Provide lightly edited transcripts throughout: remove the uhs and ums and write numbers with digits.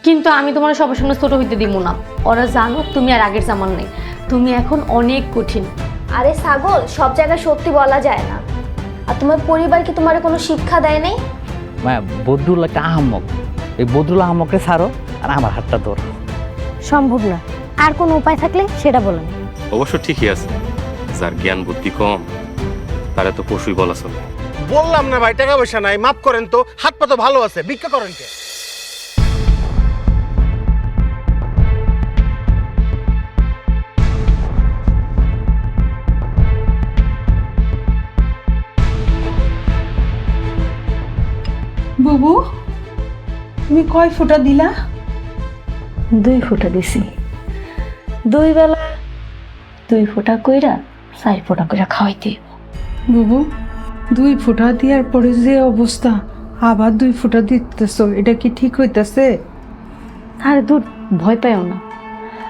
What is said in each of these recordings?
কিন্তু আমি তোমার সবার সামনে ছোট হইতে দিব না। ওরা জানো তুমি আর আগের জামান নেই, তুমি এখন অনেক কঠিন। আরে ছাগল, সব জায়গায় সত্যি বলা যায় না। আর তোমার পরিবার কি তোমার কোনো শিক্ষা দেয় নাই? মায়া বদরুল একটা আহম্মক, এই বদরুল আহম্মককে ছাড়ো আর আমার হাতটা ধরো। সম্ভব না, আর কোনো উপায় থাকলে সেটা বলেন। অবশ্য ঠিকই আছে, যার জ্ঞান বুদ্ধি কম তারা তো পশুই বলা চলে। বললাম না ভাই, টাকা পয়সা নাই, মাফ করেন তো, হাত পা তো ভালো আছে, ভিক্ষা করেন কে? বুবু, তুমি কয় ফোঁটা দিলা? 2 ফোঁটা দিছি। 2 বেলা 2 ফোঁটা কইরা 4 ফোঁটা কইরা খাওয়াইতে। বুবু, 2 ফোঁটা দেওয়ার পরে যে অবস্থা, আবার 2 ফোঁটা দিতেছো, এটা কি ঠিক হইতাছে? আরে দূর, ভয় পাইও না।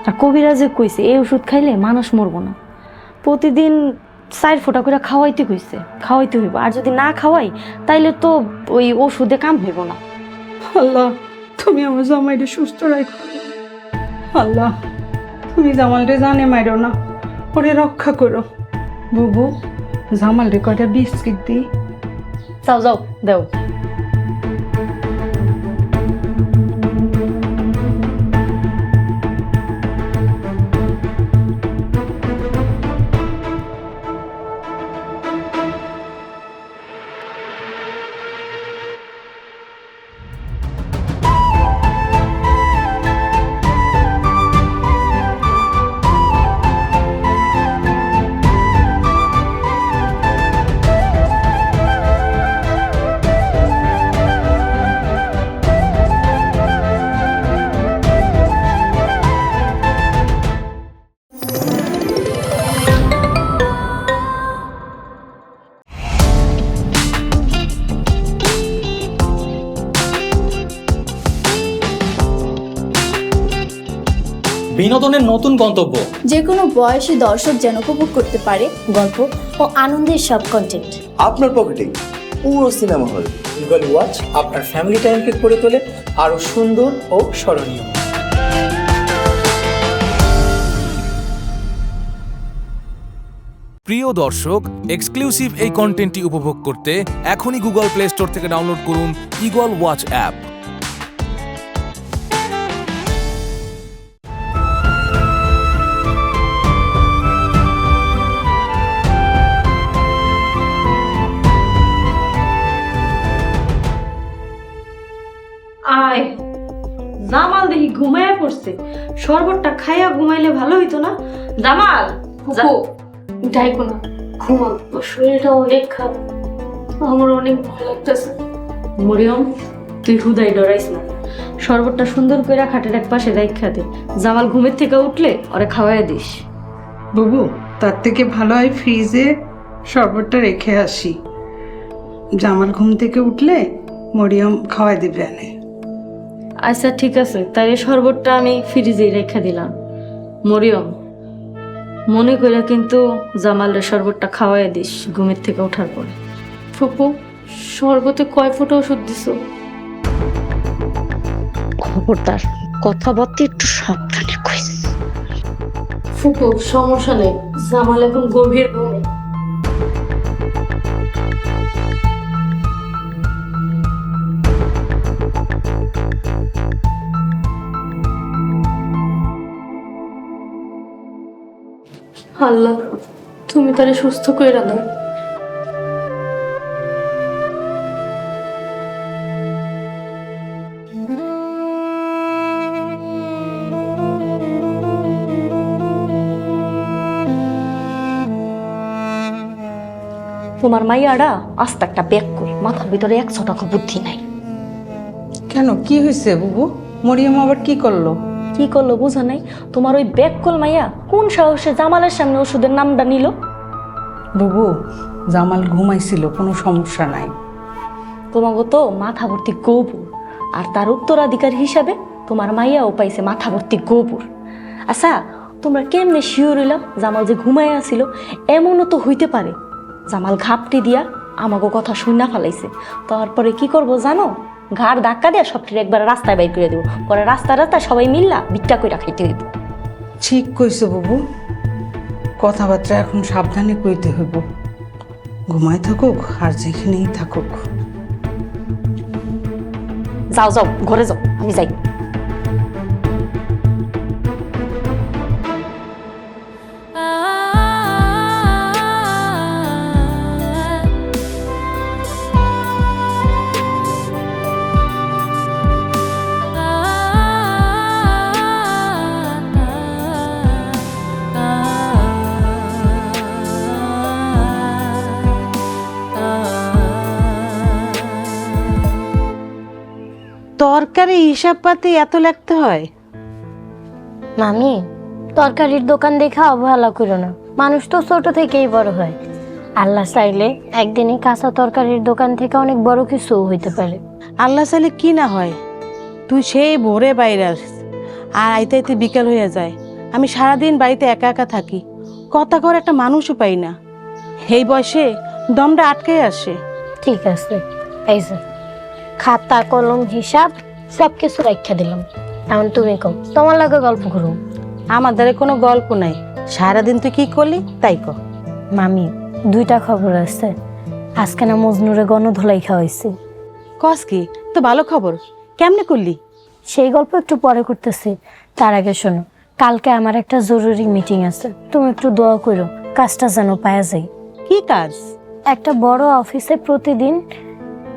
আর কবিরাজে কইছে এই ওষুধ খাইলে মানুষ মরবো না। প্রতিদিন 4 ফোঁটা করে খাওয়াইতে কইছে, খাওয়াইতে হইব। আর যদি না খাওয়াই তাইলে তো ওই ওষুধে কাম হইব না। আল্লাহ, তুমি আমার জামাইটা সুস্থ রাখো। আল্লাহ, তুমি জামালটা জানে মাইরো না, ওরে রক্ষা করো। বুবু, জামালরে কয়টা বিস্কিট দিই। যাও যাও দাও। বিনোদনের নতুন গন্তব্য, যে কোনো বয়সী দর্শক যেন উপভোগ করতে পারে গল্প ও আনন্দের সব কন্টেন্ট আপনার পকেটে পুরো সিনেমা হল। গুগল ওয়াচ আপনার ফ্যামিলি টাইমকে করে তোলে আরো সুন্দর ও স্মরণীয়। প্রিয় দর্শক, এক্সক্লুসিভ এই কন্টেন্টটি উপভোগ করতে এখনই গুগল প্লে স্টোর থেকে ডাউনলোড করুন ইগল ওয়াচ অ্যাপ। আয়, জামাল দেখি ঘুমায়া পড়ছে। শরবতটা খাইয়া ঘুমাইলে ভালো হইতো না? জামাল, উঠাইকো না, ঘুমাও, তোর শরীরটা অনেক খারাপ, আমার অনেক ভালো লাগতেছে। মরিয়ম, তুই হুদাই ডরাইস না, শরবতটা সুন্দর করে খাটের এক পাশে রাইখা দে। জামাল ঘুমের থেকে উঠলে ওরে খাওয়াইয়া দিস। বুবু, তার থেকে ভালো হয় ফ্রিজে শরবতটা রেখে আসি। জামাল ঘুম থেকে উঠলে মরিয়ম খাওয়াই দিবে আনে। আচ্ছা ঠিক আছে, তাইলে শরবতটা আমি ফ্রিজে রেখে দিলাম। মরিয়ম, মনে করে কিন্তু জামালের শরবতটা খাওয়াইয়া দিস ঘুমের থেকে ওঠার পরে। ফুপু, শরবতে কয় ফোঁটা ওষুধ দিছো? খবরদার, কথাবার্তা একটু সাবধানে কইস। ফুপু, সমস্যা নেই, জামাল এখন গভীর ঘুমে। আল্লাহ, তুমি তারে সুস্থ করে দাও। তোমার মাইয়াডা আস্তে একটা ব্যাগ কর, মাথার ভিতরে 100 টাকা বুদ্ধি নাই। কেন, কি হয়েছে বুবু? মরিয়ম আবার কি করলো? কি করলো বুঝা নাই? তোমার ওই ব্যাগ কল মাইয়া কোন সাহসে জামালের সামনে ওষুধের নামটা নিল? বুবু, জামাল ঘুমাইছিল, কোনো সমস্যা নাই। তোমাকে তো মাথা ভর্তি গোবর, আর তার উত্তরাধিকার হিসাবে তোমার মাইয়াও পাইছে মাথা ভর্তি গোবর। আচ্ছা, তোমরা কেমনে শিওর হইলাম জামাল যে ঘুমায় আসিল? এমনও তো হইতে পারে জামাল ঘাপটি দিয়া আমাকে কথা শুনা ফেলাইছে। তারপরে কি করব জানো? ঘাড় ধাক্কা দিয়া সবটির একবার রাস্তায় বাইর করে দেবো, পরে রাস্তায় সবাই মিল্লা ভিক্ষা কইরা খাইতে হইব। ঠিক কইছো বাবু, কথাবার্তা এখন সাবধানে কইতে হইব। ঘুমায় থাকুক আর যেখানেই থাকুক। যাও যাও, ঘরে যাও, আমি যাই। তরকারি হিসাব পাতি এত লাগতে হয়? মামি, তরকারির দোকান দেখে অবহেলা করো না, মানুষ তো ছোট থেকেই বড় হয়। আল্লাহ চাইলে একদিনই কাঁচা তরকারির দোকান থেকে অনেক বড় কিছু হইতে পারে। আল্লাহ চাইলে কি না হয়? তুই সেই ভোরে বাইরে আসিস আর আইতে আইতে বিকেল হয়ে যায়। আমি সারাদিন বাড়িতে একা একা থাকি, কথা কর একটা মানুষও পাই না। এই বয়সে দমটা আটকে আসে। ঠিক আছে, এই যে খাতা কলম হিসাব সব কিছু রাখা দিলাম। এখন তুমি কও, তোমার লাগে গল্প করুন। আমার দ্বারা কোনো গল্প নাই, সারাদিন তুই কি করলি তাই কর। মামি, দুইটা খবর আছে। আজকে না মজনুরে গণধোলাই খাওয়াইছে। কস কি? তো ভালো খবর, কেমনে করলি? সেই গল্প একটু পরে করতেছি, তার আগে শোনো, কালকে আমার একটা জরুরি মিটিং আছে। তুমি একটু দোয়া করো কাজটা যেন পাওয়া যায়। কি কাজ? একটা বড় অফিসে প্রতিদিন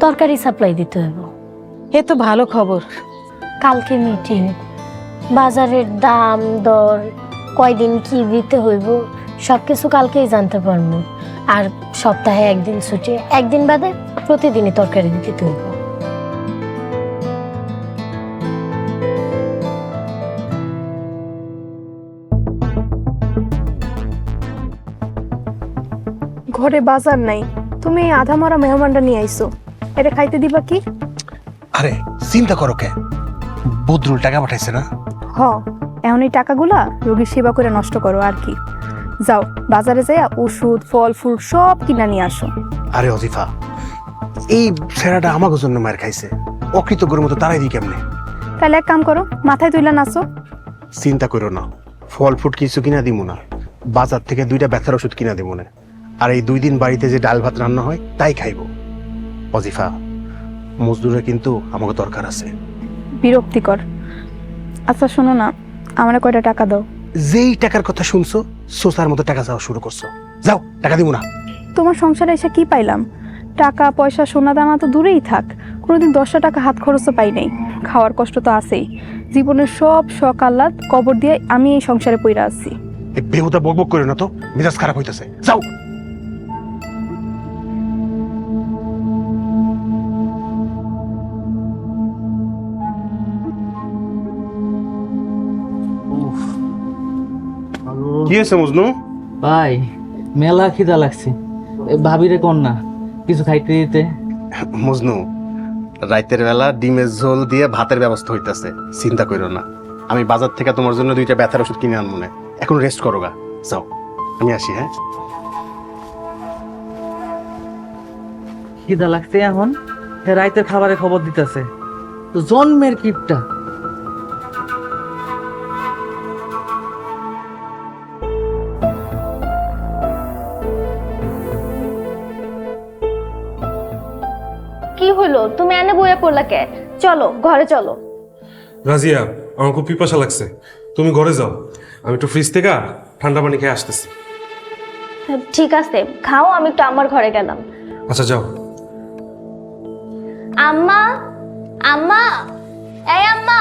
তরকারি সাপ্লাই দিতে হবে। এ তো ভালো খবর। কালকে মিটিং, বাজারের দাম দর, কয়দিন কি দিতে হইব সবকিছু কালকেই জানতে পারবো। আর সপ্তাহে একদিন ছুটি, একদিন বাদে প্রতিদিনই তরকারি দিতে হইব। ঘরে বাজার নাই, তুমি এই আধা মরা মেহমানটা নিয়ে আইছো, এটা খাইতে দিবা কি? আরে চিন্তা করো কে, বদরুল টাকা পাঠাইছে না? হ, এখন এই টাকাগুলা রোগীর সেবা করে নষ্ট করো আর কি। যাও বাজারে যাইয়া ওষুধ ফল ফুল সব কিনা নিয়ে আসো। আরে অজিফা, এই ছেড়াটা আমাকে জন্য মার খাইছে, অকৃতজ্ঞের মতো তারাই দিই কেমনে? তাহলে এক কাম করো, মাথায় তুইলা নাচো। চিন্তা করো না, ফল ফুট কিছু কিনা দিব না, বাজার থেকে 2টা ব্যথার ওষুধ কিনা দিব না। আর এই 2 দিন বাড়িতে যে ডাল ভাত রান্না হয় তাই খাইব। অজিফা, মজদুরের কিন্তু আমাকে দরকার আছে। বিরক্তিকর। আচ্ছা শোনো না, আমার কয়টা টাকা দাও। যেই টাকার কথা শুনছো সোসার মতো টাকা চাওয়া শুরু করছো, যাও টাকা দিব না। তোমার সংসারে এসে কি পাইলাম? টাকা পয়সা সোনা দানা তো দূরেই থাক, কোনোদিন 10টা টাকা হাত খরচও পাই নাই। খাওয়ার কষ্ট তো আছেই, জীবনের সব শখ আহ্লাদ কবর দিয়ে আমি এই সংসারে পইরা আছি। এই বেহুদা বকবক করে না তো, মেজাজ খারাপ হইতেছে, যাও। কি হয়েছে মজনু? ভাই মেলা খিদা লাগছে, ভাবিরে কোন না কিছু খাইতে দিতে। মজনু, রাতের বেলা ডিমের ঝোল দিয়ে ভাতের ব্যবস্থা হইতাছে, চিন্তা করো না। আমি বাজার থেকে তোমার জন্য 2টা ব্যথার ওষুধ কিনে আনবো না, এখন রেস্ট করো গা, যাও আমি আসি। হ্যাঁ, খিদা লাগছে এখন, রাইতের খাবারের খবর দিতেছে তো জন্মের কিপটা। কি হইলো, তুমি এনে বইয়া পড়লা কে? চলো ঘরে চলো। রাজিয়া, আমার খুব পিপাসা লাগছে, তুমি ঘরে যাও, আমি একটু ফ্রিজ থেকে ঠান্ডা পানি খেয়ে আসতেছি। ঠিক আছে, খাও, আমি একটু আমার ঘরে গেলাম। আচ্ছা যাও। আম্মা, আম্মা, এই আম্মা।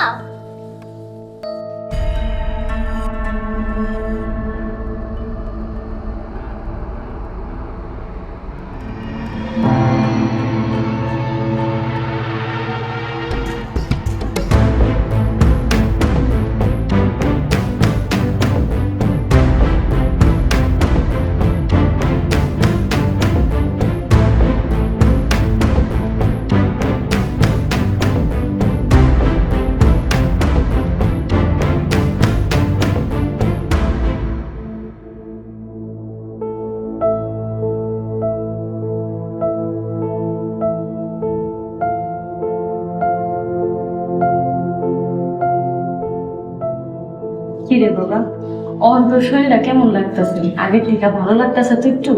অন্ত শরীরটা কেমন লাগতেছে? আগে থেকে ভালো লাগতেছে তো একটু?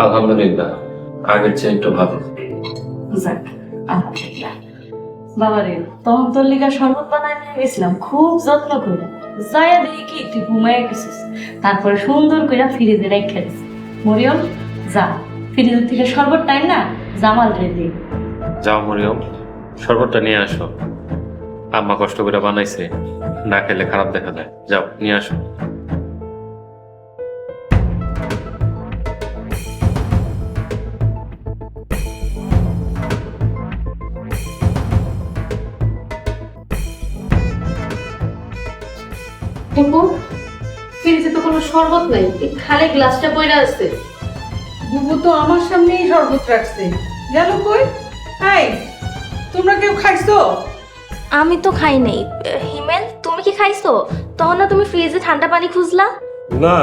আলহামদুলিল্লাহ, আগের চেয়ে একটু ভালো। যাক, আলহামদুলিল্লাহ। বাবারে, তখন তোর লিগা শরবত বানাই নিয়ে গেছিলাম খুব যত্ন করে। যাইয়া দেখি কি তুই ঘুমাইয়া গেছিস। তারপরে সুন্দর করে ফ্রিজে রেখে দিস। মরিয়ম, যা ফ্রিজের থেকে শরবত টাইম না জামাল রে দে। যাও মরিয়ম, শরবতটা নিয়ে আসো। আম্মা কষ্ট করে বানাইছে, না খেলে খারাপ দেখা যায়। যাও নিয়ে আসো। বুবু, ফ্রিজে তো কোনো শরবত নাই, এই খালি গ্লাসটা পড়ে আছে। বুবু তো আমার সামনেই শরবত রাখছে, গেল কই? হাই, তোমরা কেউ খাইছো? আমি তো খাই নাই। হিমেল, তুমি কি খাইছো? তখন না তুমি ফ্রিজে ঠান্ডা পানি খুঁজলা। না,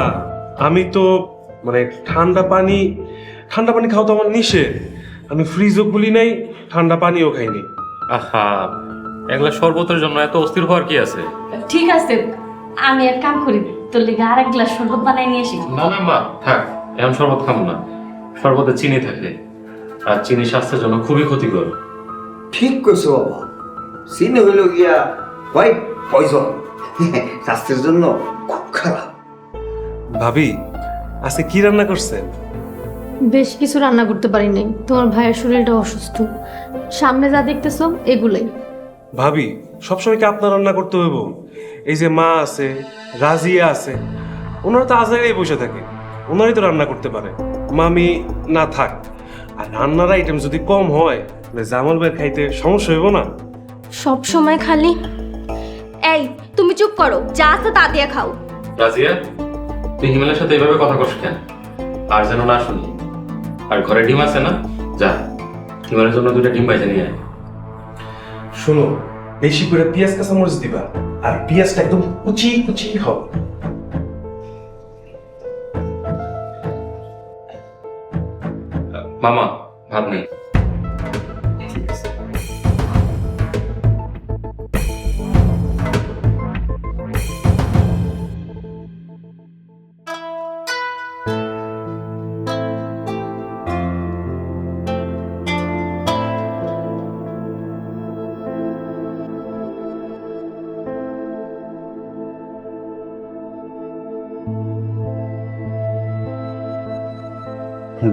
আমি তো মানে ঠান্ডা পানি খাওয়া তো আমার নিষেধ। আমি ফ্রিজও খুলি নাই, ঠান্ডা পানিও খাইনি। আহা, এগুলা শরবতের জন্য এত অস্থির হওয়ার কি আছে? ঠিক আছে, আমি এক কাম করি, তোর লিগা আর এক গ্লাস শরবত বানাই নিয়ে আসি। না না মা, থাক, এখন শরবত খাবো না। শরবতে চিনি থাকে, আর চিনি স্বাস্থ্যের জন্য খুবই ক্ষতিকর। ঠিক কইছো বাবা, চিনি হইল গিয়া হোয়াইট পয়জন, স্বাস্থ্যের জন্য খুব খারাপ। ভাবি, আজকে কি রান্না করছেন? বেশ কিছু রান্না করতে পারি নাই, তোমার ভাইয়ের শরীরটা অসুস্থ। সামনে যা দেখতেছো এগুলাই। ভাবি, সবসময় কি আপনার রান্না করতে হইব? এই যে মা আছে, রাজিয়া আছে, ওনারা তো আজারেই বসে থাকে, ওনারাই তো রান্না করতে পারে। মামি না থাক, আর রান্নার আইটেম যদি কম হয় জামাল ভাইয়ের খাইতে সমস্যা হইব না? সব সময় খালি। এই তুমি চুপ করো, যা আছে তা দিয়ে খাও। রাজিয়া, তুই হিমেলের সাথে এভাবে কথা কস কেন? আর যেন না শুনি। আর ঘরে ডিম আছে না, যা হিমেলের জন্য 2টা ডিম বাইজে নিয়ে আয়। শোনো, বেশি করে পেঁয়াজ কাঁচামরিচ দিবা, আর পেঁয়াজটা একদম কুচি কুচি হবে। মামা, ভাত নেই।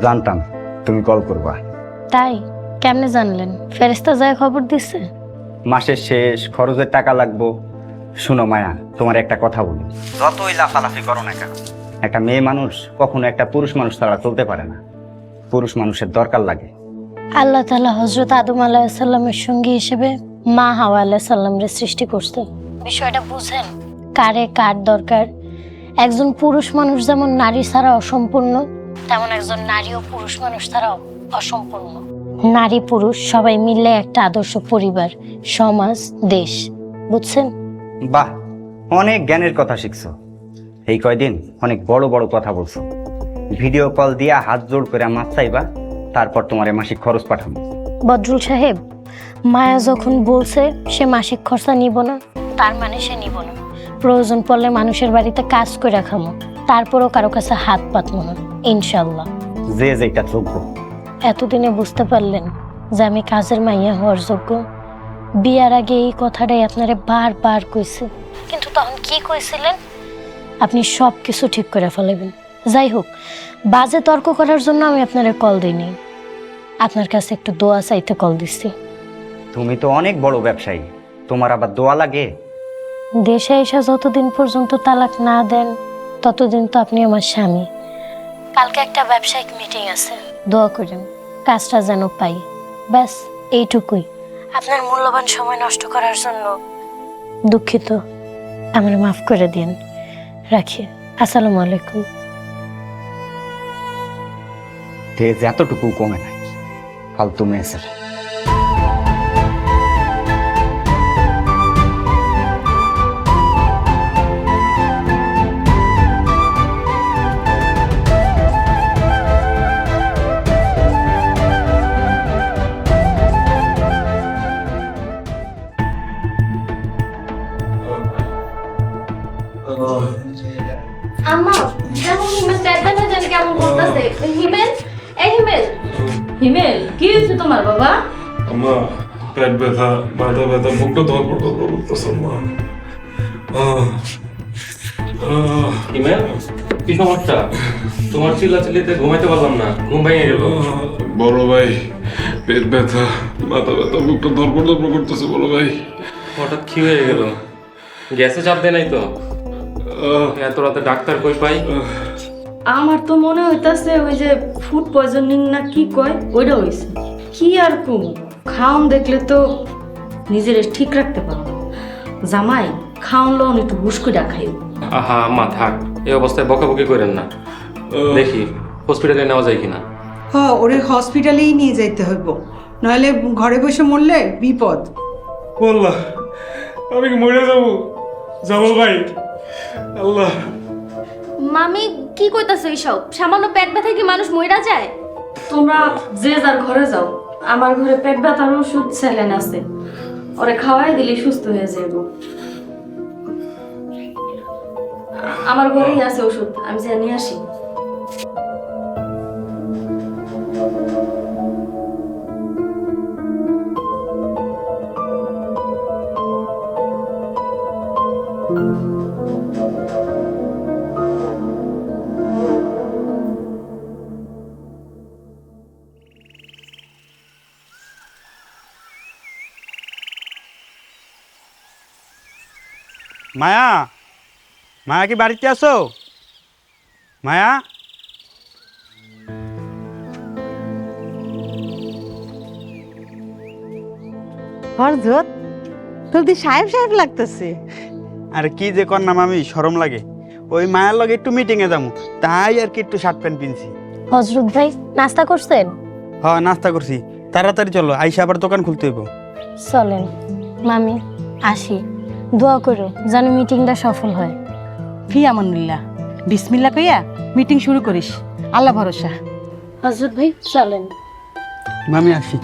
জানতাম তুমি কল করবা। তাই কেমনে জানলেন? ফেরেশতা যায় খবর দিছে? মাসের শেষ, খরচের টাকা লাগবো। শুনো মায়া, তোমার একটা কথা বলি, যতই লাফালাফি করো না কেন, একটা মেয়ে মানুষ কখনো একটা পুরুষ মানুষ ছাড়া চলতে পারে না। পুরুষ মানুষের দরকার লাগে। আল্লাহ তাআলা হযরত আদম আলাইহিস সালামের সঙ্গী হিসেবে মা হাওয়া আলাইহিস সালামের সৃষ্টি করতে। বিষয়টা বুঝেন, কারে কার দরকার। একজন পুরুষ মানুষ যেমন নারী ছাড়া অসম্পূর্ণ, তেমন একজন নারীও পুরুষ মানুষ ছাড়া অসম্পূর্ণ। নারী পুরুষ সবাই মিলে একটা আদর্শ পরিবার, সমাজ, দেশ। বুঝছেন? বাহ, অনেক জ্ঞানের কথা শিখছো। এই কয়দিন অনেক বড় বড় কথা বলছো। ভিডিও কল দিয়া হাত জোড় করে মাছ চাইবা, তারপর তোমার মাসিক খরচ পাঠাবো। বদরুল সাহেব, মায়া যখন বলছে সে মাসিক খরচা নিব না, তার মানে সে নিব না। প্রয়োজন পড়লে মানুষের বাড়িতে কাজ করে খামো, তারপরও কারো কাছে হাত পাতবো না, ইনশাল্লাহ। যে যেটা যোগ্য। এতদিনে বুঝতে পারলেন যে আমি কাজের মাইয়া হওয়ার যোগ্য? বিয়ার আগে এই কথাটাই আপনারে বারবার কইছে, কিন্তু তখন কি কইছিলেন? আপনি সব কিছু ঠিক করে ফেলবেন। যাই হোক, বাজে তর্ক করার জন্য আমি আপনারে কল দিইনি, আপনার কাছে একটু দোয়া চাইতে কল দিচ্ছি। তুমি তো অনেক বড় ব্যবসায়ী, তোমার আবার দোয়া লাগে? দেশে এসে যতদিন পর্যন্ত তালাক না দেন ততদিন তো আপনি আমার স্বামী। কালকে একটা ব্যবসায়িক মিটিং আছে, দোয়া করেন কাজটা যেন পাই। ব্যাস এইটুকুই। আপনার মূল্যবান সময় নষ্ট করার জন্য দুঃখিত, আমার মাফ করে দিন। রাখি, আসসালামু আলাইকুম। তেজ এতটুকু কমে নাই, ফালতু মেয়েছে। কেমন করতেছে। হিমেল, এই হিমেল, হিমেল কি হয়েছে তোমার বাবা? আম্মা পেট ব্যথা, মাথা ব্যথা, বুকটা ধরপড় করতেছে আম্মা। হিমেল কি সমস্যা? তোমার চিল্লাচিল্লিতে ঘুমাইতে পারলাম না, ঘুম ভেঙে গেল। বড় ভাই পেট ব্যথা, মাথা ব্যথা, বুকটা ধরপড় করতেছে বড় ভাই। হঠাৎ কি হয়ে গেল? গ্যাসে চাপ দেয় নাই তো? এত রাতে ডাক্তার কই পাই? আমার তো মনে হইতাছে ওই যে ফুড পয়জনিং না কি কয় ওইটা হইছে। কি আর কম, খাওন দেখলে তো নিজের ঠিক রাখতে পারো না। জামাই খাওন লোন একটু হুশ করে খাইও। আহা আম্মা থাক, এই অবস্থায় বকাবকি করেন না। দেখি হসপিটালে নেওয়া যায় কিনা। ওরে হসপিটালেই নিয়ে যাইতে হইব, নইলে ঘরে বসে মরলে বিপদ। বললাম আমি কি মরে যাবো জামাল ভাই? আল্লাহ। মামি কি কইতাছে এইসব? সামান্য পেট ব্যথায় কি মানুষ মইরা যায়? তোমরা যে যার ঘরে যাও, আমার ঘরে পেট ব্যথার ওষুধ স্যালাইন আছে, ওরে খাওয়াই দিলে সুস্থ হয়ে যাইব। আমার ঘরেই আছে ওষুধ, আমি যা নিয়ে আসি। মায়া, মায়া কি বাড়িতে আছো? মায়া, হরজত তোর দি সাহেব সাহেব লাগতেছে। আরে কি যে কর নাম, আমি শরম লাগে। ওই মায়ার লগে একটু মিটিং এ যাবো, তাই আর কি একটু শার্ট প্যান্ট পিনছি। হজরত ভাই নাস্তা করছেন? হ্যাঁ নাস্তা করছি, তাড়াতাড়ি চলো, আইসা আবার দোকান খুলতে হইব। চলেন মামি, আসি। দোয়া করো যেন মিটিংটা সফল হয়। ফি আমানুল্লাহ, বিসমিল্লাহ কইয়া মিটিং শুরু করিস, আল্লাহ ভরসা। হজরত ভাই চলেন। মামি আসি।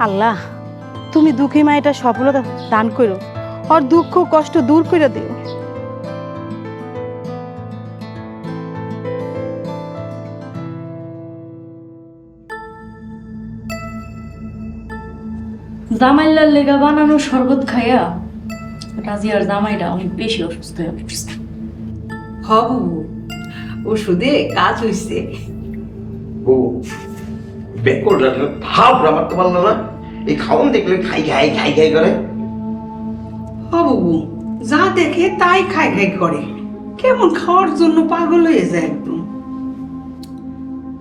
আল্লাহ তুমি দুঃখী মায়েটা সফলতা দান করো, আর দুঃখ কষ্ট দূর করে দিও। জামাইলার লেগা বানানো শরবত খাইয়া রাজিয়ার জামাইটা অনেক বেশি অসুস্থ হয়ে পড়ছে। হবু ওষুধে কাজ হইছে। ও বেকর রাখলে ভাব রামাতে পারলো না, এই খাওন দেখলে খাই খাই খাই খাই করে। হবু যা দেখে তাই খাই খাই করে, কেমন খাওয়ার জন্য পাগল হয়ে যায় একদম।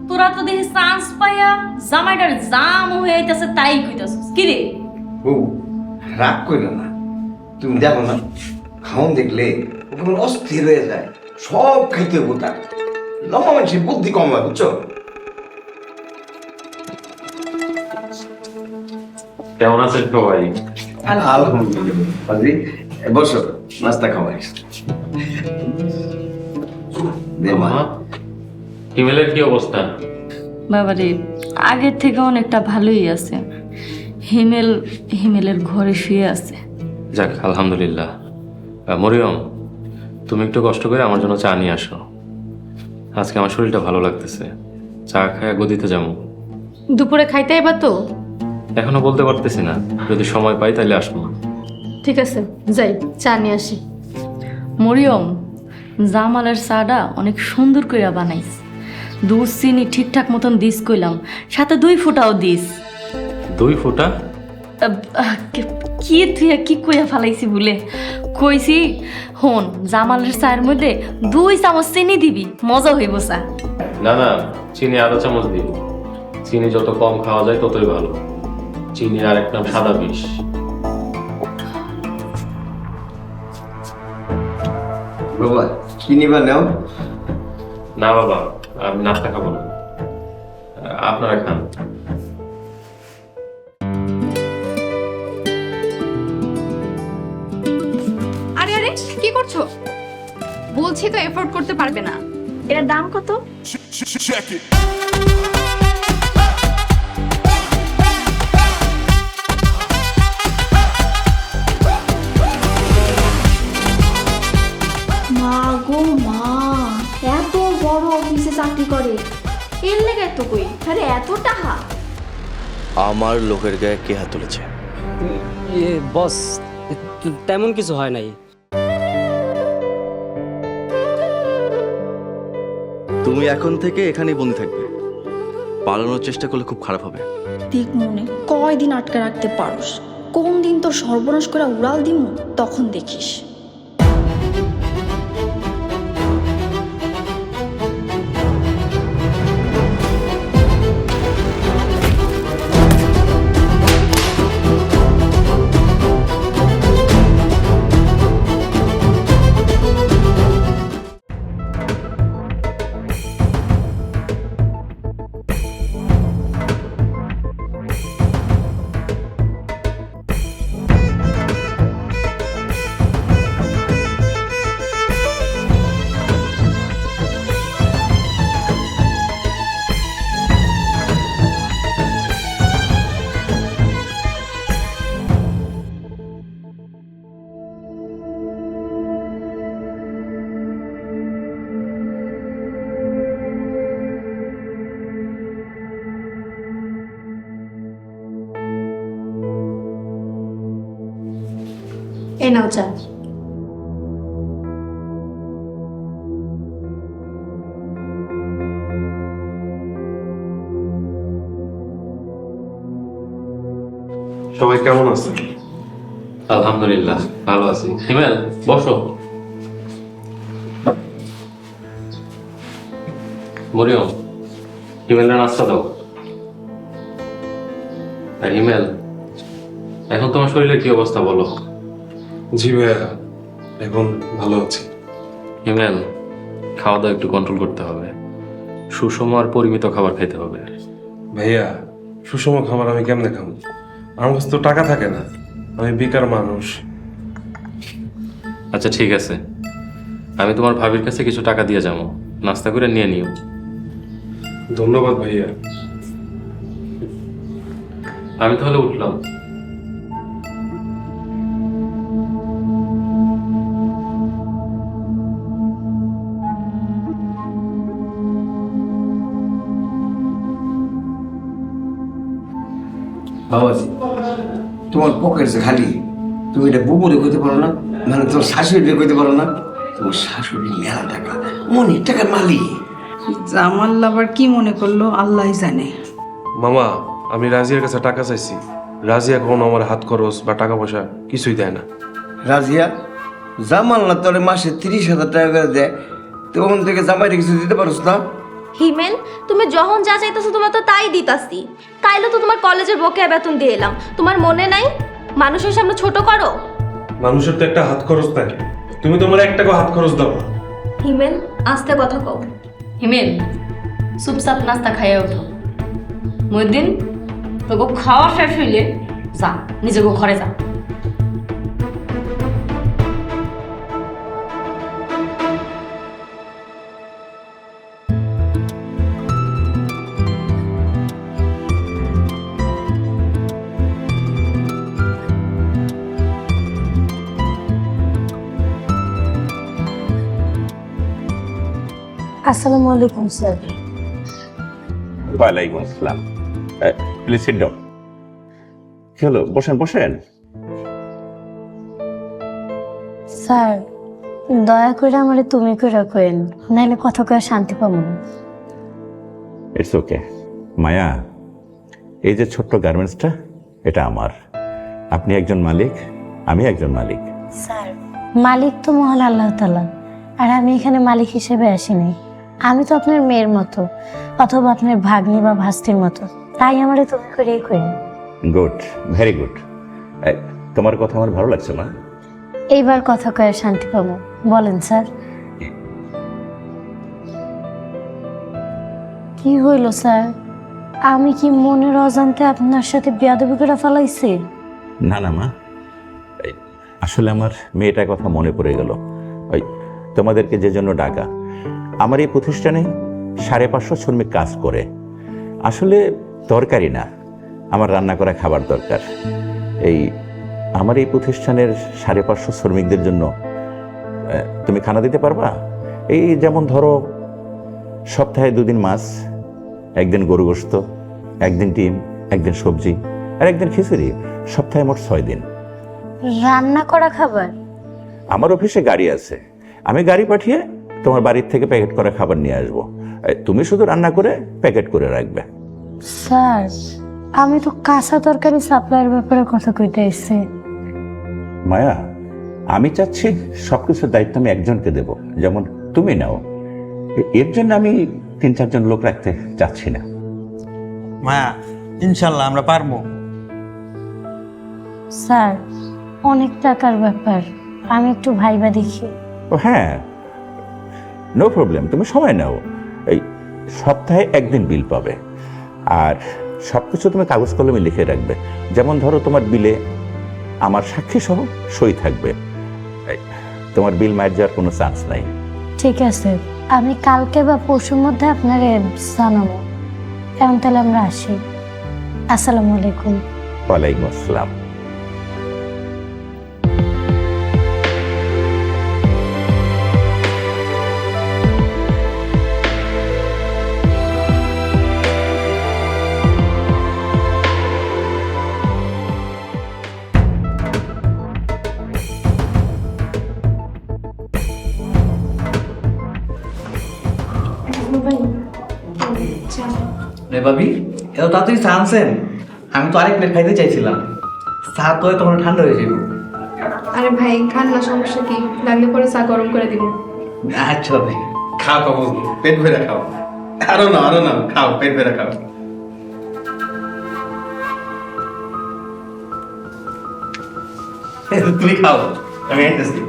তোরা তো দেখি চান্স পাইয়া জামাইটার জাম হয়ে আইতাছে তাই কইতাছস কি রে? ও রাগ করো না, তুমি দেখো না খাওন দেখলে ও কেমন অস্থির হয়ে যায়, সব খাইতে হবো তার। লম্বা মানুষের বুদ্ধি কম হয় বুঝছো। কেমন আছেন সবাই? আলহামদুলিল্লাহ। বসো, নাস্তা খাওয়াই। হিমেলের কি অবস্থা? বাবারে আগের থেকে অনেকটা ভালোই আছে। হিমেলের ঘরে শুয়ে আছে। যাক আলহামদুলিল্লাহ। মরিয়ম, তুমি একটু কষ্ট করে আমার জন্য চা নিয়ে আসো। আজকে আমার শরীরটা ভালো লাগতেছে, চা খায় গদিতে যাবো। দুপুরে খাইতে এবার তো? এখনো বলতে পারতেছি না, যদি সময় পাই তাহলে আসবো। ঠিক আছে যাই, চা নিয়ে আসি। মরিয়ম, জামালের চাটা অনেক সুন্দর করে বানাইস। দুধ চিনি ঠিকঠাক মতন দিস কইলাম, সাথে 2 ফোঁটাও দিস। 2 ফোঁটা? কি তুই কি কইয়া ফালাইছি বলে কইছি। হন, জামালের চায়ের মধ্যে 2 চামচ চিনি দিবি, মজা হইব চা। না না, চিনি আধা চামচ দিব। চিনি যত কম খাওয়া যায় ততই ভালো। চিনির আরেক নাম সাদা বিষ। বাবা কি নিবা নাও? না বাবা, আমি নাস্তা খাবো না, আপনারা খান। আরে আরে কি করছো? বলছি তো এফোর্ড করতে পারবে না। এটার দাম কত? চাকরি করে এর লেগে তো কই আরে এত টাকা আমার লোকের গায়ে কে হাত তুলেছে? বস তেমন কিছু হয় নাই। তুমি এখন থেকে এখানেই বন্দি থাকবে, পালানোর চেষ্টা করলে খুব খারাপ হবে। দেখ মনে কয়দিন আটকে রাখতে পারোস, কোন দিন তোর সর্বনাশ করে উড়াল দিমু তখন দেখিস। এই নাও চা। সবাই কেমন আছে? আলহামদুলিল্লাহ ভালো আছি। হিমেল বসো। মরিয়ম হিমেলের নাস্তা দাও। আর হিমেল, এখন তোমার শরীরের কি অবস্থা বলো? জি ভাইয়া, এখন ভালো আছি। হিমেল, খাওয়া দাওয়া একটু কন্ট্রোল করতে হবে, সুষম আর পরিমিত খাবার খেতে হবে। ভাইয়া, সুষম খাবার আমি কেমনে খাবো? আমার কাছে তো টাকা থাকে না, আমি বেকার মানুষ। আচ্ছা ঠিক আছে, আমি তোমার ভাবির কাছে কিছু টাকা দিয়ে যাবো, নাস্তা করে নিয়ে নিও। ধন্যবাদ ভাইয়া। আমি তাহলে উঠলাম। বাবাজি, তোমার পকেট যে খালি, তুমি এটা বুবুরে কইতে পারো না, মানে তোমার শাশুড়ি কইতে পারো না? তোমার শাশুড়ি মেলা টাকা, অনেক টাকার মালিক। জামাল আবার কি মনে করলো আল্লাহ জানে। মামা, আমি রাজিয়ার কাছে টাকা চাইছি, রাজিয়া কখনো আমার হাত খরচ বা টাকা পয়সা কিছুই দেয় না। রাজিয়া জামাল না তোরে মাসে 30,000 টাকা করে দেয়, তখন থেকে জামাইরে কিছু দিতে পারোস না? হিমেল, তুমি যখন যা চাইতেছো তোমার তো তাই দিতাছি। তাইলে তো তোমার কলেজের বকেয়া বেতন দিয়ে এলাম, তোমার মনে নাই? মানুষের সামনে ছোট করো। মানুষের তো একটা হাত খরচ থাকে, তুমি তোমার 1 টাকা হাত খরচ দাও না। হিমেল, আস্তে কথা কও। হিমেল, চুপচাপ নাস্তা খাইয়া ওঠো। মহিউদ্দিন, তোকে খাওয়া শেষ হইলে যা নিজেকে ঘরে যা। আসসালামু আলাইকুম স্যার। ওয়ালাইকুম আসসালাম। Please sit down. কি হলো? বসেন বসেন। স্যার, দয়া করে আমারে তুমি করে কইন, নাইলে কথা কয়ে শান্তি পাবো না। ইটস ওকে মায়া, এই যে ছোট্ট গার্মেন্টসটা, এটা আমার। আপনি একজন মালিক, আমি একজন মালিক। স্যার, মালিক তো মহান আল্লাহ তাআলা, আর আমি এখানে মালিক হিসেবে আসিনি। আমি তো আপনার মেয়ের মতো, অথবা আপনার ভাগ্নি বা ভাস্তির মতো, তাই আমারে তুমি করেই কইন। Good, very good. তোমার কথা আমার ভালো লাগছে না? এইবার কথা কয়ে শান্তি পাবো, বলেন স্যার। কি হইল স্যার? আমি কি মনের অজান্তে আপনার সাথে বেয়াদবি করে ফেলাইছি? না না মা, আসলে আমার মেয়েটার কথা মনে পড়ে গেল। ওই তোমাদেরকে যে জন্য ডাকা, আমার এই প্রতিষ্ঠানে 550 শ্রমিক কাজ করে। আসলে তরকারি না, আমার রান্না করা খাবার দরকার। এই আমার এই প্রতিষ্ঠানের 550 শ্রমিকদের জন্য তুমি খানা দিতে পারবা? এই যেমন ধরো সপ্তাহে 2 দিন মাছ, একদিন গরু গোশত, একদিন ডিম, একদিন সবজি আর একদিন খিচুড়ি। সপ্তাহে মোট 6 দিন। রান্না করা খাবার? আমার অফিসে গাড়ি আছে, আমি গাড়ি পাঠিয়ে তোমার বাড়ির থেকে প্যাকেট করা খাবার নিয়ে আসবো। তুমি শুধু রান্না করে প্যাকেট করে রাখবে। স্যার, আমি তো কাঁচা তরকারি সাপ্লাইয়ের ব্যাপারে কথা কইতে এসেছি। মায়া, আমি চাচ্ছি সবকিছুর দায়িত্ব আমি একজনকে দেব, যেমন তুমি নাও। এর জন্য আমি 3-4 জন লোক রাখতে চাচ্ছি না। মায়া, ইনশাল্লাহ আমরা পারবো। স্যার, অনেক টাকার ব্যাপার, আমি একটু ভাইবা দেখি। ও হ্যাঁ, নো প্রবলেম, তুমি সময় নাও। এই সপ্তাহে 1 দিন বিল পাবে, আর সবকিছু তুমি কাগজ কলমে লিখে রাখবে। যেমন ধরো তোমার বিলে আমার সাক্ষী সহ সই থাকবে। তোমার বিল মার যাওয়ার কোনো চান্স নাই। ঠিক আছে, আমি কালকে বা পরশুর মধ্যে আপনারে জানাবো। এখন তাহলে আমরা আসি। আসসালামু আলাইকুম। ওয়ালাইকুম আসসালাম। রে ভাবি, এত তাড়াতাড়ি চা আনছেন? আমি তো আরেক প্লেট খাইতে চাইছিলাম। চা তো তখন ঠান্ডা হয়ে যাবে। আরে ভাই, খান না, সমস্যা কি? লাগলে পরে চা গরম করে দিব। আচ্ছা ভাই, খাও খাও, পেট ভরে খাও। আরো না, খাও, পেট ভরে খাও। তুমি খাও, আমি আইতেছি।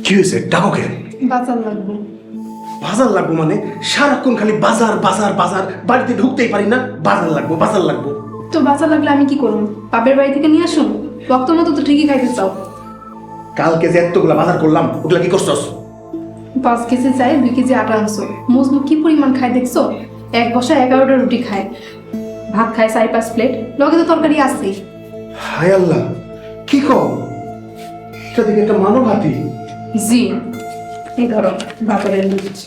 কি হয়েছে? ডাকো কেন? বাজার লাগবে। বাজার লাগবো মানে? সারাক্ষণ খালি বাজার বাজার বাজার, বাড়িতে ঢুকতেই পারি না। বাজার লাগবো বাজার লাগবো। তো বাজার লাগলে আমি কি করব? বাপের বাড়ি থেকে নিয়ে আসুন? রক্ত মতো তো ঠিকই খাইতে চাও। কালকে যে এতগুলা বাজার করলাম, ওগুলা কি করছস? 5 কেজি চাই, 2 কেজি আটা আনছো। মজনু কি পরিমাণ খায় দেখছো? এক বসা 11টা রুটি খায়, ভাত খায় 4-5 প্লেট, লগে তো তরকারি আছেই। হায় আল্লাহ, কি কও? এটা দেখে একটা মানব হাতি। জি, এই ধরো ভাতের লুচি।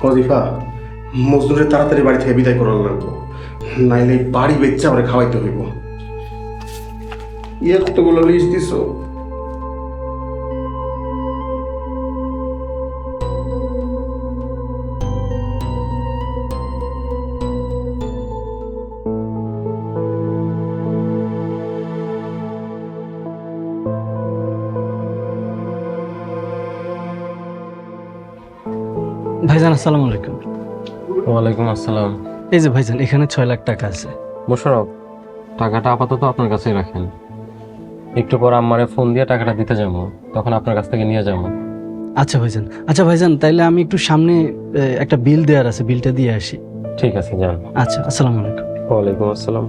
ওজিফা, মজদুরের তাড়াতাড়ি বাড়ি থেকে বিদায় করার লাগবো, নাইলে বাড়ি বেচা আমরা খাওয়াইতে হইব। এতগুলো লিস্ট দিছো। ভাইজান আসসালামু আলাইকুম। ওয়ালাইকুম আসসালাম। এই যে ভাইজান, এখানে 6 লাখ টাকা আছে। মোশাররফ, টাকাটা আপাতত আপনার কাছেই রাখেন। একটু পর আম্মারে ফোন দিয়ে টাকাটা দিতে যাবো, তখন আপনার কাছ থেকে নিয়ে যাবো। আচ্ছা ভাইজান, আচ্ছা ভাইজান, তাইলে আমি একটু সামনে একটা বিল দেওয়ার আছে, বিলটা দিয়ে আসি। ঠিক আছে, যান। আচ্ছা, আসসালামু আলাইকুম। ওয়ালাইকুম আসসালাম।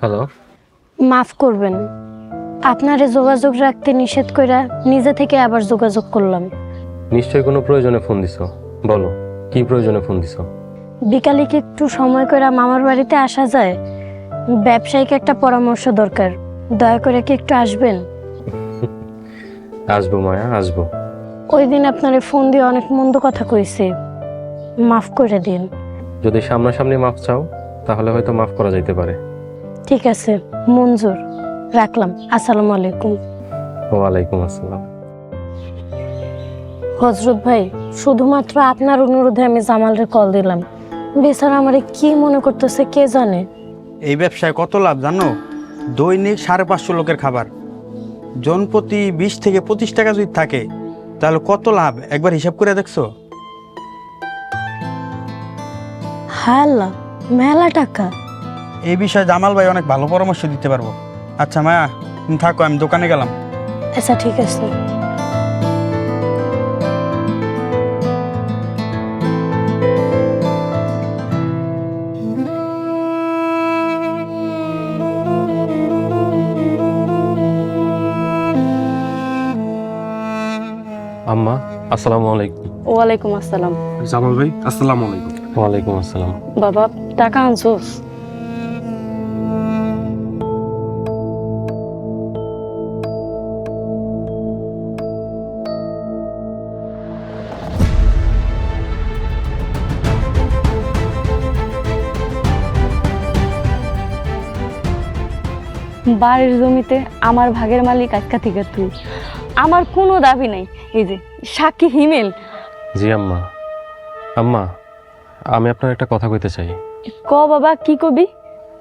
হ্যালো। মাফ করবেন, আপনারে যোগাযোগ রাখতে নিষেধ কইরা নিজে থেকে আবার যোগাযোগ করলাম। নিশ্চয়ই কোনো প্রয়োজনে ফোন দিছো, বলো কি প্রয়োজনে ফোন দিছো? বিকালে কি একটু সময় করে মামার বাড়িতে আসা যায়? ব্যবসায়িক একটা পরামর্শ দরকার, দয়া করে কি একটু আসবেন? আসবো মায়া, আসবো। ওই দিন আপনারে ফোন দিয়ে অনেক মন্দ কথা কইছি, মাফ করে দিন। যদি সামনাসামনি মাফ চাও তাহলে হয়তো মাফ করা যাইতে পারে। ঠিক আছে, মঞ্জুর, রাখলাম। আসসালামু আলাইকুম। ওয়ালাইকুম আসসালাম। হযরত ভাই, শুধুমাত্র আপনার অনুরোধে আমি জামালরে কল দিলাম। বেচারা আমারে কি মনে করতেছে কে জানে। এই ব্যবসায় কত লাভ জানো? দৈনিক 550 লোকের খাবার, জনপ্রতি 20 থেকে 25 টাকা যদি থাকে তাহলে কত লাভ একবার হিসাব করে দেখছো? হায় আল্লাহ, মেলা টাকা। এই বিষয়ে জামাল ভাই অনেক ভালো পরামর্শ দিতে পারবো। আচ্ছা মায়া, তুমি থাকো, আমি দোকানে গেলাম। আচ্ছা ঠিক আছে। আসসালামু আলাইকুম। ওয়ালাইকুম আসসালাম। জামাল ভাই আসসালামু আলাইকুম। ওয়ালাইকুম আসসালাম। বাবা টাকা আনছোস? বাড়ির জমিতে আমার ভাগের মালিক আজকা থেকে তুই। আমার কোনো দাবি নাই। এই যে সাক্ষী হিমেল। জি আম্মা। আম্মা, আমি আপনার একটা কথা কইতে চাই। ক বাবা, কি কবি?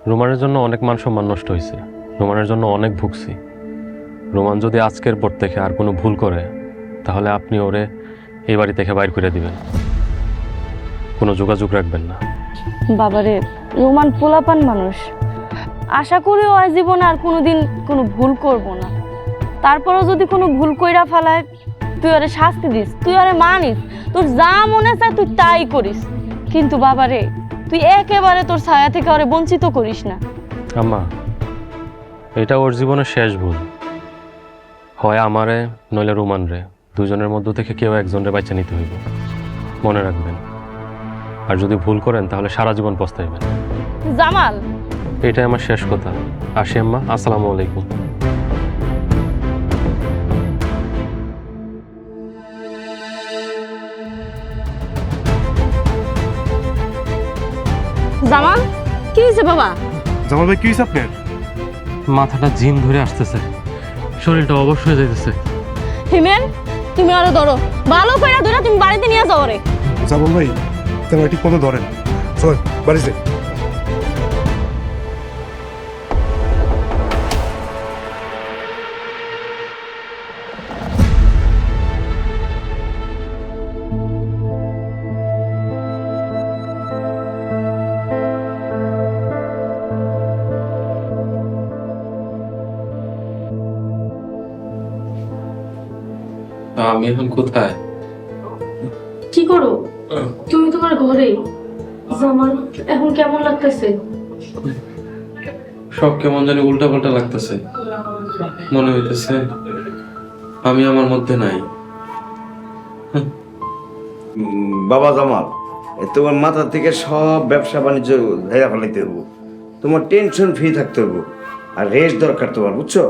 রোমানের জন্য অনেক মান সম্মান নষ্ট হয়েছে, রোমানের জন্য অনেক ভুগছি। রোমান যদি আজকের পর থেকে আর কোনো ভুল করে, তাহলে আপনি ওরে এই বাড়ি থেকে বাইর করে দিবেন, কোনো যোগাযোগ রাখবেন না। বাবারে, রোমান পোলাপান মানুষ, আশা করি ও জীবনে আর কোনোদিন কোনো ভুল করব না। তারপরও যদি কোনো ভুল কইরা ফেলায়, তুই ওরে শাস্তি দিস, তুই ওরে মানিস, তোর যা মনে চায় তুই তাই করিস। কিন্তু বাবারে, তুই একেবারে তোর ছায়া থেকে ওরে বঞ্চিত করিস না। আম্মা, এটা ওর জীবনের শেষ ভুল। হয় আমারে নইলে রোমান রে, দুজনের মধ্য থেকে কেউ একজনের বাচ্চা নিতে হইব, মনে রাখবেন। আর যদি ভুল করেন তাহলে সারা জীবন পস্তাইবেন। জামাল, এটাই আমার শেষ কথা। আসি আম্মা, আসসালামু আলাইকুম। জামাল, কি হয়েছে বাবা? জামাল ভাই কি হয়েছে আপনার? মাথাটা জিন ধরে আসতেছে, শরীরটা অবশ্য হয়ে যাইতেছে। হিমেল, তুমি আরো ধরো, ভালো করে ধরে তুমি বাড়িতে নিয়ে যাও রে। জামাল ভাই তোমার ঠিক মতো ধরেন, চল বাড়িতে। আমি এখন কোথায়? কি করো তুমি? তোমার ঘরে। জামাল, এখন কেমন লাগতেছে? সব কেমন জানি উল্টা পাল্টা লাগতেছে, মনে হইতেছে আমি আমার মধ্যে নাই। বাবা জামাল, তোমার মাথা থেকে সব ব্যবসা বাণিজ্য ধেরা ফেলাইতে হবো, তোমার টেনশন ফ্রি থাকতে হবো, আর রেস্ট দরকার তোমার, বুঝছো?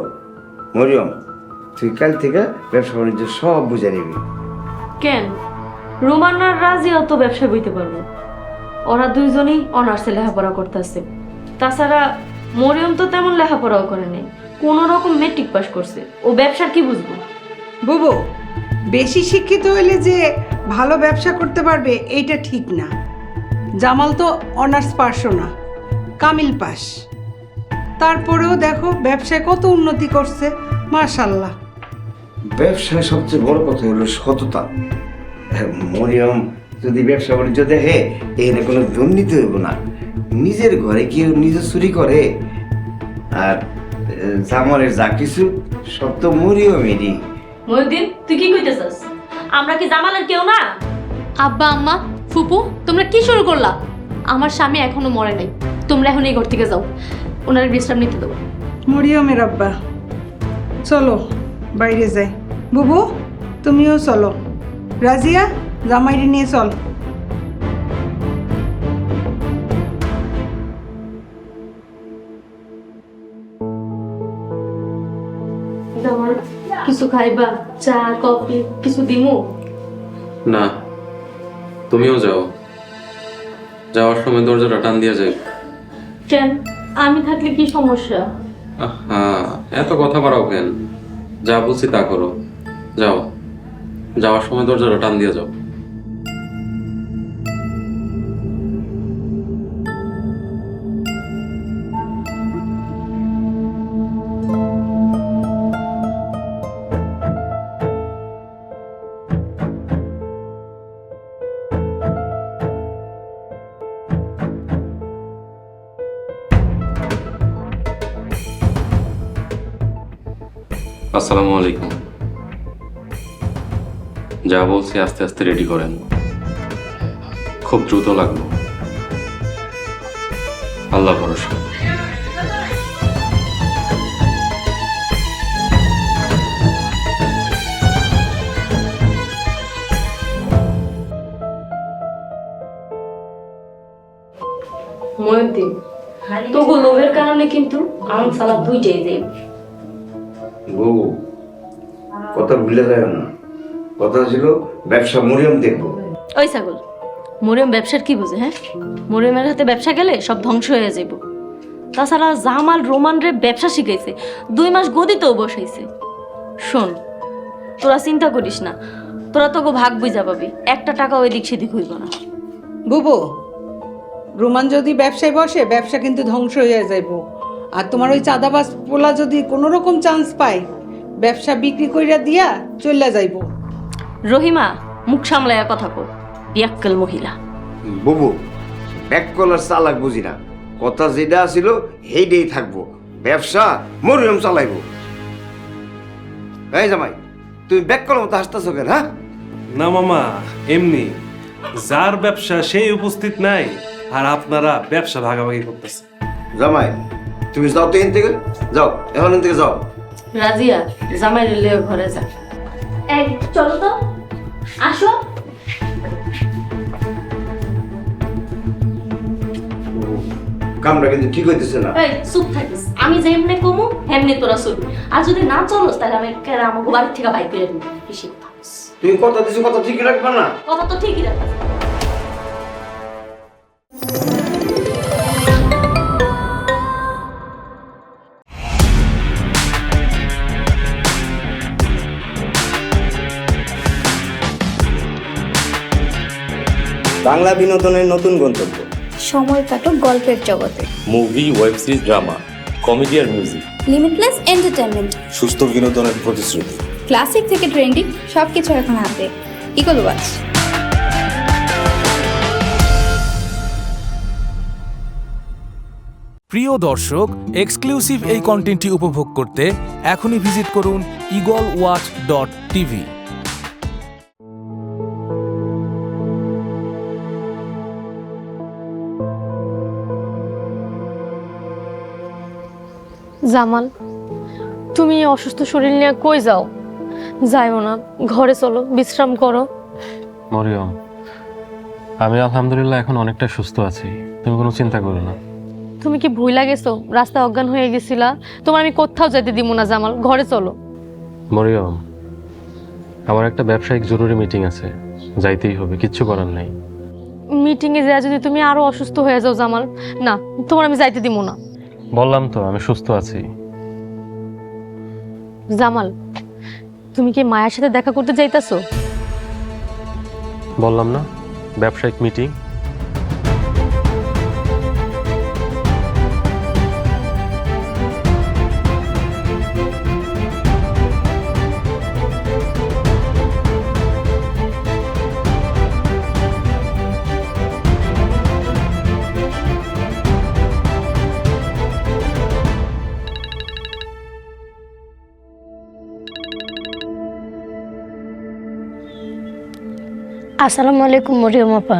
মরিয়ম, তুই কাল থেকে ব্যবসা বাণিজ্য সব বুঝে নিবি। কেন রোমান আর রাজি অত ব্যবসা বইতে পারবো? ওরা দুইজনই অনার্সে লেখাপড়া করতেছে। তাছাড়া মরিয়ম তো তেমন লেখাপড়াও করে নাই, কোনো রকম মেট্রিক পাস করছে। ও ব্যবসার কি বুঝবো? বুবু, বেশি শিক্ষিত হইলে যে ভালো ব্যবসা করতে পারবে এইটা ঠিক না। জামাল তো অনার্স পাসও না, কামিল পাস। তারপরেও দেখো ব্যবসায় কত উন্নতি করছে, মাশাআল্লাহ। ব্যবসায় সবচেয়ে বড় কথা হলো সততা। মরিয়ম যদি ব্যবসা বাণিজ্য দেখে, এখানে কোনো দুর্নীতি হইব না। নিজের ঘরে কেউ নিজে চুরি করে, আর জামালের যা কিছু সব তো মরিয়মেরই। মহিউদ্দিন, তুই কি কইতেছস? আমরা কি জামালের কেউ না? আব্বা, আম্মা, ফুপু, তোমরা কি শুরু করলা? আমার স্বামী এখনো মরে নাই, তোমরা এখন এই ঘর থেকে যাও, ওনার বিশ্রাম নিতে দেবো। মরিয়মের আব্বা, চলো বাইরে যাই। বুবু, তুমিও চলো। রাজিয়া, জামাইরে নিয়ে চল। জামাল, কিছু খাইবা? চা, কফি কিছু দিমু? না, তুমিও যাও, যাওয়ার সময় দরজাটা টান দিয়া যাই। কেন? আমি থাকলে কি সমস্যা? হ্যাঁ, এত কথা বাড়াও কেন? যা বলছি তা করো, যাও, যাওয়ার সময় দরজাটা টান দিয়া যাও। আসসালামু আলাইকুম। যা বলছি আস্তে আস্তে রেডি করেন, খুব দ্রুত লাগলো। আল্লাহ ভরসা। হলে কিন্তু আম সালাদ দুইটাই দেব। বউ, কথা ভুলে যায় না। কথা ছিল ব্যবসা মরিয়ম দেখবো। ওই ছাগল, মরিয়ম ব্যবসার কি বুঝে? হ্যাঁ, মরিয়মের হাতে ব্যবসা গেলে সব ধ্বংস হয়ে যাব। তাছাড়া জামাল রোমান রে ব্যবসা শিখাইছে, 2 মাস গদিতেও বসাইছে। শোন, তোরা চিন্তা করিস না, তোরা তোকে ভাগ বুঝা পাবি, একটা টাকা ওই দিক সেদিক হইব না। বুবু, রোমান যদি ব্যবসায় বসে, ব্যবসা কিন্তু ধ্বংস হয়ে যাইব। আর তোমার ওই চাঁদাবাজ পোলা যদি কোনো রকম চান্স পায়, ব্যবসা বিক্রি কইরা দিয়া চলে যাইব। রহিমা, মুখ সামলাইয়া কথা কো, বিয়াক্কেল মহিলা। বুবু, ব্যাক কলার চালাক বুঝি না। কথা যেটা ছিল সেইটাই থাকবো, ব্যবসা মরিয়ম চালাইবো। এই জামাই, তুমি ব্যাক কলার মতো হাসতেছ কেন? হ্যাঁ না মামা, এমনি যার ব্যবসা সেই উপস্থিত নাই, আর আপনারা ব্যবসা ভাগাভাগি করতেছে। জামাই, তুমি যাও তো এখান থেকে, যাও এখন এখান থেকে যাও। রাজিয়া, জামাই রেলে ঘরে যা। এই চলো তো, আসো। কামটা কিন্তু ঠিক হইতেছে না। এই চুপ থাকিস, আমি যেমনে কমু হেমনে তোরা চলবি। আর যদি না চলস তাহলে আমি আমাকে বাড়ি থেকে বাইক করে দিবি। বেশি কথা বলিস। তুমি কথা দিছো, কথা ঠিক রাখবা না? কথা তো ঠিকই রাখা। বাংলা বিনোদনের নতুন গন্তব্য। সময় কাটুক গল্পের জগতে। Movie, web series, drama, comedy আর মিউজিক। Limitless entertainment. সুস্থ বিনোদনের প্রতিশ্রুতি। ক্লাসিক থেকে ট্রেন্ডিং সবকিছু এখন হাতে। Eagle Watch. প্রিয় দর্শক, এক্সক্লুসিভ এই কন্টেন্টটি উপভোগ করতে এখনই ভিজিট করুন eagleWatch.tv। জামাল, তুমি অসুস্থ শরীর নিয়ে কই যাও? যাইও না, ঘরে চলো, বিশ্রাম করো। মরিয়ম, আমি আলহামদুলিল্লাহ এখন অনেকটা সুস্থ আছি, তুমি কোনো চিন্তা করো না। তুমি কি ভুইলা গেছো? রাস্তায় অজ্ঞান হয়ে গেছিলা। তোমার আমি কোথাও যেতে দিব না জামাল, ঘরে চলো। মরিয়ম, আমার একটা ব্যবসায়িক জরুরি মিটিং আছে, যাইতেই হবে, কিচ্ছু করার নাই। মিটিংয়ে যা যদি তুমি আরো অসুস্থ হয়ে যাও জামাল, না, তোমার আমি যাইতে দিব না। বললাম তো আমি সুস্থ আছি। জামাল, তুমি কি মায়ের সাথে দেখা করতে যাইতাছো? বললাম না, ব্যবসায়িক মিটিং। আসসালামু আলাইকুম মরিয়ম আপা।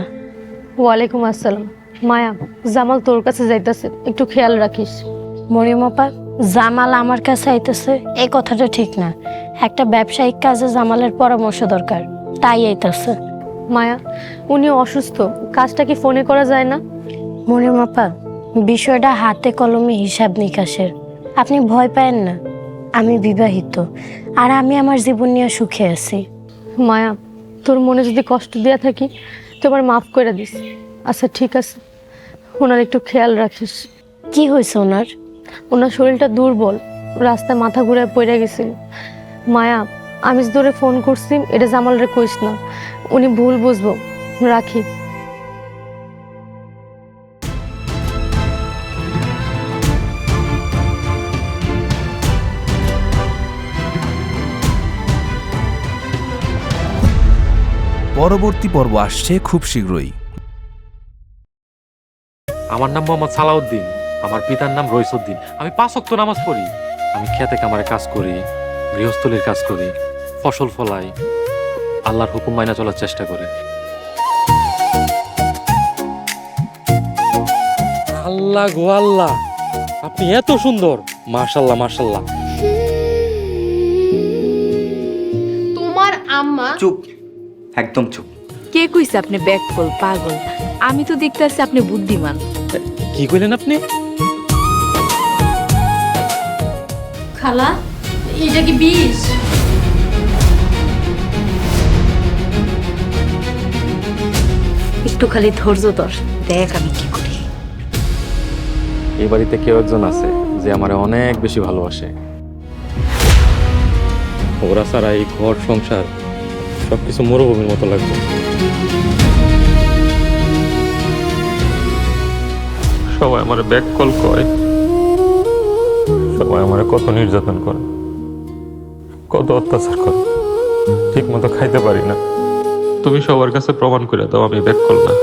ওয়ালাইকুম আসসালাম। মায়া, জামাল তোর কাছে যাইতেছে, একটু খেয়াল রাখিস। মরিয়ম আপা, জামাল আমার কাছে আইতেছে এই কথাটা ঠিক না। একটা ব্যবসায়িক কাজে জামালের পরামর্শ দরকার, তাই আইতেছে। মায়া, উনি অসুস্থ, কাজটা কি ফোনে করা যায় না? মরিয়ম আপা, বিষয়টা হাতে কলমে হিসাব নিকাশের। আপনি ভয় পায়েন না, আমি বিবাহিত আর আমি আমার জীবন নিয়ে সুখে আছি। মায়া, তোর মনে যদি কষ্ট দেয়া থাকি তোমার মাফ করে দিস। আচ্ছা ঠিক আছে, ওনার একটু খেয়াল রাখিস। কি হয়েছে ওনার? ওনার শরীরটা দুর্বল, রাস্তায় মাথা ঘুরে পড়ে গেছিল। মায়া, আমি ধরে ফোন করছি, এটা জামালরে কইস না, উনি ভুল বুঝবো। রাখি। পরবর্তী পর্ব আসছে খুব শীঘ্রই। আমার নাম মোহাম্মদ সালাউদ্দিন, আমার পিতার নাম রইসউদ্দিন। আমি 5 ওয়াক্ত নামাজ পড়ি। আমি খেতে কামারে কাজ করি, গৃহস্থলীর কাজ করি, ফসল ফলাই, আল্লাহর হুকুম মাইনা চলার চেষ্টা করি। আল্লাহ গো আল্লাহ, আপনি এত সুন্দর, মাশাআল্লাহ মাশাআল্লাহ। তোমার আম্মা। চুপ, একদম চুপ। কে কইছে আপনি ব্যাকফল পাগল? আমি তো দেখতেছি আপনি বুদ্ধিমান। কি কইলেন আপনি? খালা এটা কি বিষ? একটু খালি ধৈর্য ধর, দেখ আমি কি করি। এই বাড়িতে কেউ একজন আছে যে আমারে অনেক বেশি ভালোবাসে। ওরা ছাড়া এই ঘর সংসার সবকিছু মরুভূমির মতো লাগবে। সবাই আমারে ব্যাক কল করে, সবাই আমারে কত নির্যাতন করে, কত অত্যাচার করে, ঠিক মতো খাইতে পারি না। তুমি সবার কাছে প্রমাণ করে দাও আমি ব্যাক কল না।